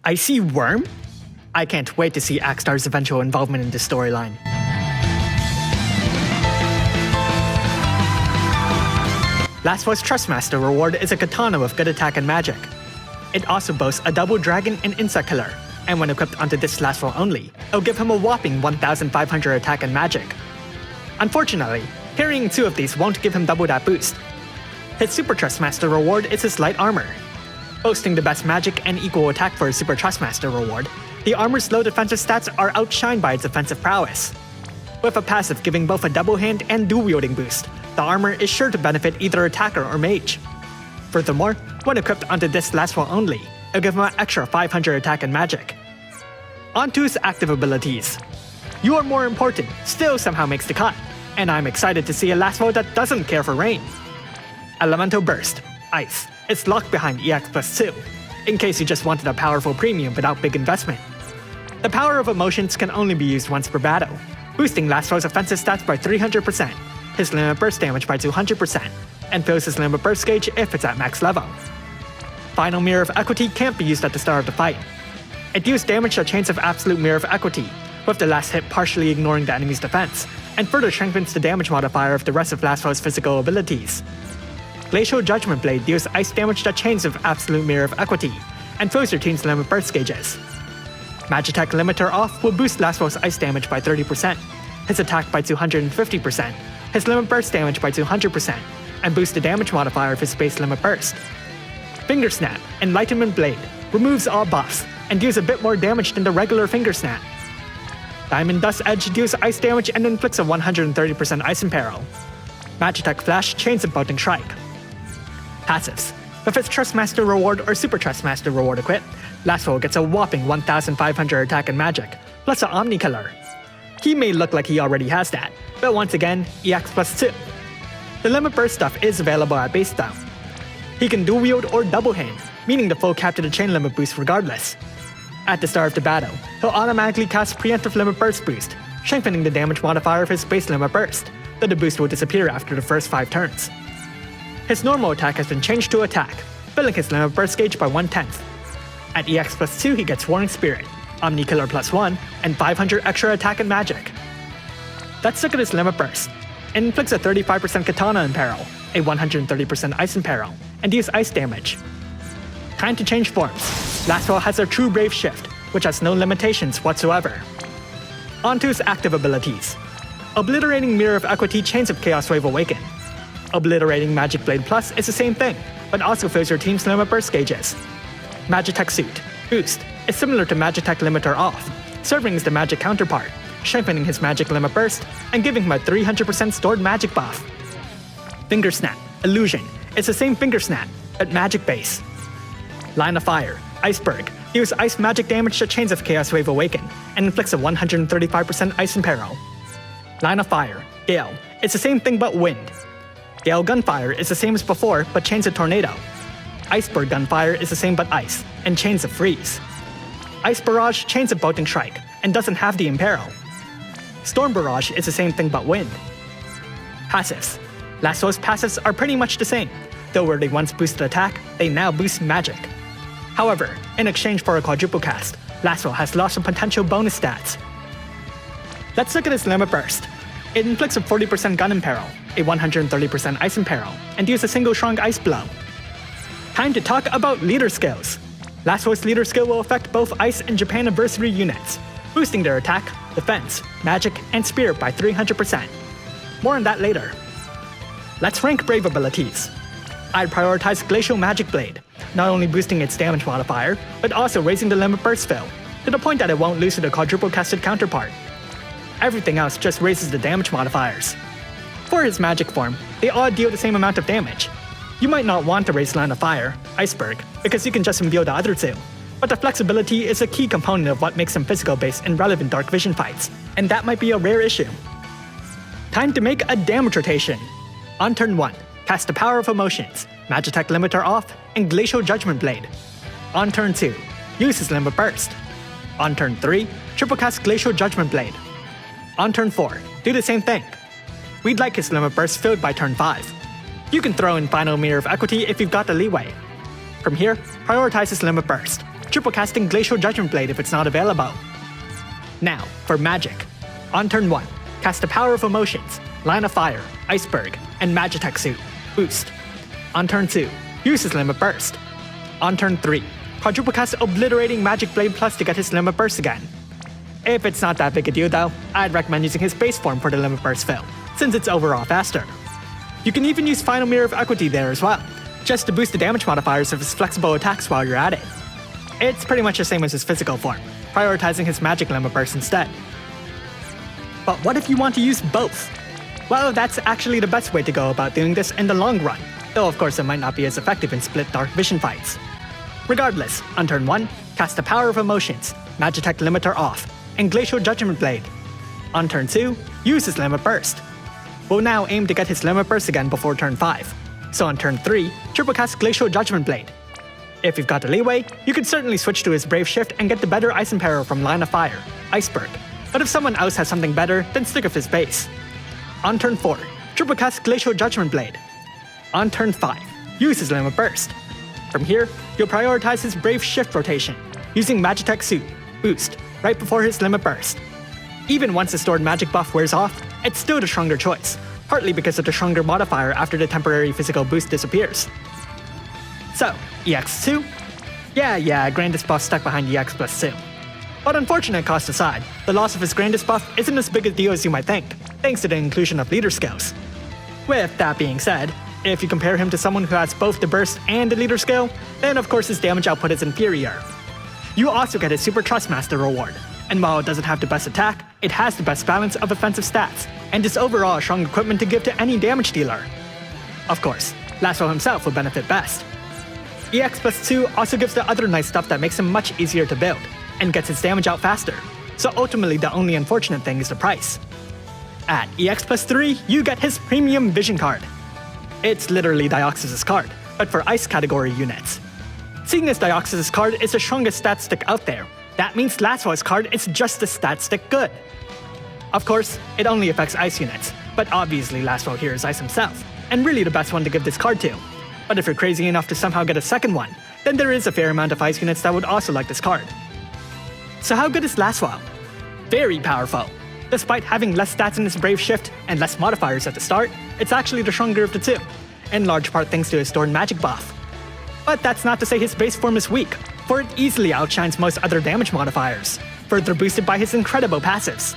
Icy Worm? I can't wait to see Axstar's eventual involvement in this storyline. Lasswell's Trustmaster reward is a katana with good attack and magic. It also boasts a double dragon and insect killer, and when equipped onto this Lasswell only, it'll give him a whopping 1,500 attack and magic. Unfortunately, carrying 2 of these won't give him double that boost. His Super Trustmaster reward is his light armor. Boasting the best magic and equal attack for his Super Trustmaster reward, the armor's low defensive stats are outshined by its offensive prowess. With a passive giving both a double hand and dual-wielding boost, the armor is sure to benefit either attacker or mage. Furthermore, when equipped onto this Lasswell only, it'll give him an extra 500 attack and magic. Onto his active abilities. You Are More Important still somehow makes the cut, and I'm excited to see a Lasswell that doesn't care for rain. Elemental Burst, Ice. It's locked behind EX+2, in case you just wanted a powerful premium without big investment. The power of emotions can only be used once per battle, boosting Lasswell's offensive stats by 300%, his limit burst damage by 200%, and fills his limit burst gauge if it's at max level. Final Mirror of Equity can't be used at the start of the fight. It deals damage to Chains of Absolute Mirror of Equity, with the last hit partially ignoring the enemy's defense, and further strengthens the damage modifier of the rest of Lasswell's physical abilities. Glacial Judgment Blade deals ice damage to Chains of Absolute Mirror of Equity, and fills your team's limit burst gauges. Magitech Limiter Off will boost Lasswell's ice damage by 30%, his attack by 250%, his limit burst damage by 200%, and boost the damage modifier of his base limit burst. Finger Snap, Enlightenment Blade, removes all buffs, and deals a bit more damage than the regular Finger Snap. Diamond Dust Edge deals ice damage and inflicts a 130% ice imperil. Magitech Flash chains a Bolting Strike. Passives. With its Trustmaster reward or Super Trustmaster reward equipped, Lasswell gets a whopping 1,500 attack and magic, plus an Omni Killer. He may look like he already has that, but once again, EX+2. The Limit Burst stuff is available at base though. He can dual wield or double hand, meaning the full Capture the Chain limit boost regardless. At the start of the battle, he'll automatically cast Preemptive Limit Burst boost, strengthening the damage modifier of his base limit burst, though the boost will disappear after the first 5 turns. His normal attack has been changed to attack, filling his limit burst gauge by 1/10. At EX+2 he gets Warring Spirit, Omni Killer +1, and 500 extra attack and magic. Let's look at his limit burst. It inflicts a 35% Katana Imperil, a 130% Ice Imperil, and deals ice damage. Time to change forms. Lasswell has a True Brave Shift, which has no limitations whatsoever. Onto his active abilities. Obliterating Mirror of Equity Chains of Chaos Wave Awaken. Obliterating Magic Blade Plus is the same thing, but also fills your team's limit burst gauges. Magitech Suit, Boost, is similar to Magitech Limiter Off, serving as the magic counterpart, strengthening his magic limit burst and giving him a 300% stored magic buff. Finger Snap, Illusion, is the same Finger Snap, but magic base. Line of Fire, Iceberg, deals ice magic damage to Chains of Chaos Wave Awaken, and inflicts a 135% Ice Imperil. Line of Fire, Gale, is the same thing but wind. Gale Gunfire is the same as before, but chains a tornado. Iceberg Gunfire is the same but ice, and chains a freeze. Ice Barrage chains a Bolting Strike, and doesn't have the Imperil. Storm Barrage is the same thing but wind. Passives. Lasswell's passives are pretty much the same, though where they once boosted attack, they now boost magic. However, in exchange for a quadruple cast, Lasswell has lost some potential bonus stats. Let's look at his Limit Burst. It inflicts a 40% Gun Imperil, a 130% Ice Imperil, and deals a single strong Ice Blow. Time to talk about Leader Skills. Lasswell's Leader Skill will affect both Ice and Japan Adversary units, boosting their attack, defense, magic, and spirit by 300%. More on that later. Let's rank Brave abilities. I'd prioritize Glacial Magic Blade, not only boosting its damage modifier, but also raising the limit burst fill, to the point that it won't lose to the quadruple casted counterpart. Everything else just raises the damage modifiers. For his magic form, they all deal the same amount of damage. You might not want to raise Line of Fire, Iceberg, because you can just imbue the other two, but the flexibility is a key component of what makes him physical based in relevant Dark Vision fights, and that might be a rare issue. Time to make a damage rotation. On turn 1, cast the Power of Emotions, Magitech Limiter Off, and Glacial Judgment Blade. On turn 2, use his Limit Burst. On turn 3, triple cast Glacial Judgment Blade. On turn 4, do the same thing. We'd like his Limit Burst filled by turn 5. You can throw in Final Mirror of Equity if you've got the leeway. From here, prioritize his Limit Burst, triple casting Glacial Judgment Blade if it's not available. Now, for magic. On turn 1, cast the Power of Emotions, Line of Fire, Iceberg, and Magitech Suit, boost. On turn 2, use his Limit Burst. On turn 3, quadruple cast Obliterating Magic Blade Plus to get his Limit Burst again. If it's not that big a deal though, I'd recommend using his base form for the Limit Burst fill, since it's overall faster. You can even use Final Mirror of Equity there as well, just to boost the damage modifiers of his flexible attacks while you're at it. It's pretty much the same as his physical form, prioritizing his magic Limit Burst instead. But what if you want to use both? Well, that's actually the best way to go about doing this in the long run, though of course it might not be as effective in split Dark Vision fights. Regardless, on turn 1, cast the Power of Emotions, Magitech Limiter off, and Glacial Judgment Blade. On turn 2, use his Limit Burst. We'll now aim to get his Limit Burst again before turn 5, so on turn 3, triple cast Glacial Judgment Blade. If you've got the leeway, you could certainly switch to his Brave Shift and get the better Ice Imperil from Line of Fire, Iceberg, but if someone else has something better, then stick with his base. On turn 4, triple cast Glacial Judgment Blade. On turn 5, use his Limit Burst. From here, you'll prioritize his Brave Shift rotation, using Magitech Suit, boost, right before his Limit Burst. Even once the stored magic buff wears off, it's still the stronger choice, partly because of the stronger modifier after the temporary physical boost disappears. So, EX2? Yeah, Grandest buff stuck behind EX plus 2. But unfortunate cost aside, the loss of his Grandest buff isn't as big a deal as you might think, thanks to the inclusion of leader skills. With that being said, if you compare him to someone who has both the burst and the leader skill, then of course his damage output is inferior. You also get his Super Trustmaster reward, and while it doesn't have the best attack, it has the best balance of offensive stats, and is overall a strong equipment to give to any damage dealer. Of course, Lasswell himself would benefit best. EX plus 2 also gives the other nice stuff that makes him much easier to build, and gets his damage out faster, so ultimately the only unfortunate thing is the price. At EX plus 3, you get his Premium Vision card. It's literally Dioxys' card, but for Ice category units. Seeing as Dioxys' card is the strongest stat stick out there, that means Lasswell's card is just a stat stick good. Of course, it only affects Ice units, but obviously Lasswell here is Ice himself, and really the best one to give this card to. But if you're crazy enough to somehow get a second one, then there is a fair amount of Ice units that would also like this card. So how good is Lasswell? Very powerful. Despite having less stats in his Brave Shift and less modifiers at the start, it's actually the stronger of the two, in large part thanks to his stored magic buff. But that's not to say his base form is weak, for it easily outshines most other damage modifiers, further boosted by his incredible passives.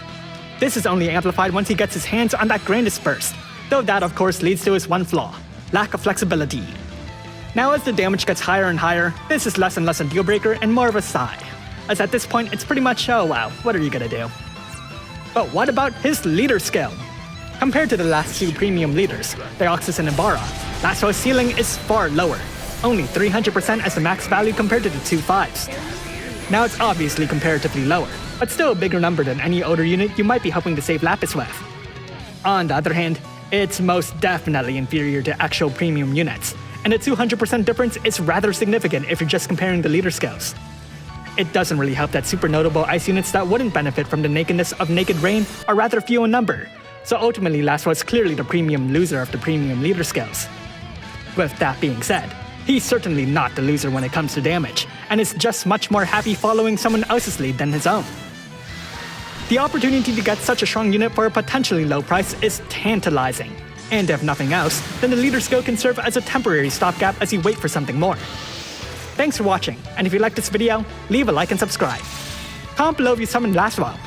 This is only amplified once he gets his hands on that Grandest Burst, though that of course leads to his one flaw, lack of flexibility. Now as the damage gets higher and higher, this is less and less a deal breaker and more of a sigh, as at this point it's pretty much oh wow, what are you gonna do? But what about his leader skill? Compared to the last two premium leaders, Dioxys and Ibarra, Lasswell's ceiling is far lower, only 300% as the max value compared to the two 5s. Now it's obviously comparatively lower, but still a bigger number than any older unit you might be hoping to save Lapis with. On the other hand, it's most definitely inferior to actual premium units, and a 200% difference is rather significant if you're just comparing the leader skills. It doesn't really help that super notable Ice units that wouldn't benefit from the nakedness of Naked Rain are rather few in number, so ultimately Lasswell is clearly the premium loser of the premium leader skills. With that being said, he's certainly not the loser when it comes to damage, and is just much more happy following someone else's lead than his own. The opportunity to get such a strong unit for a potentially low price is tantalizing, and if nothing else, then the leader skill can serve as a temporary stopgap as you wait for something more. Thanks for watching, and if you liked this video, leave a like and subscribe. Comment below if you summoned Lasswell.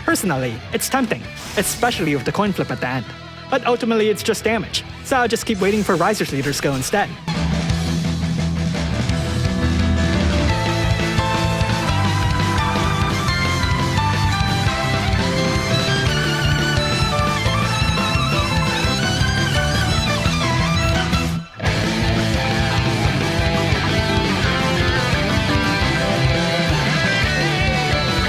Personally, it's tempting, especially with the coin flip at the end, but ultimately it's just damage, so I'll just keep waiting for Riser's leader skill instead.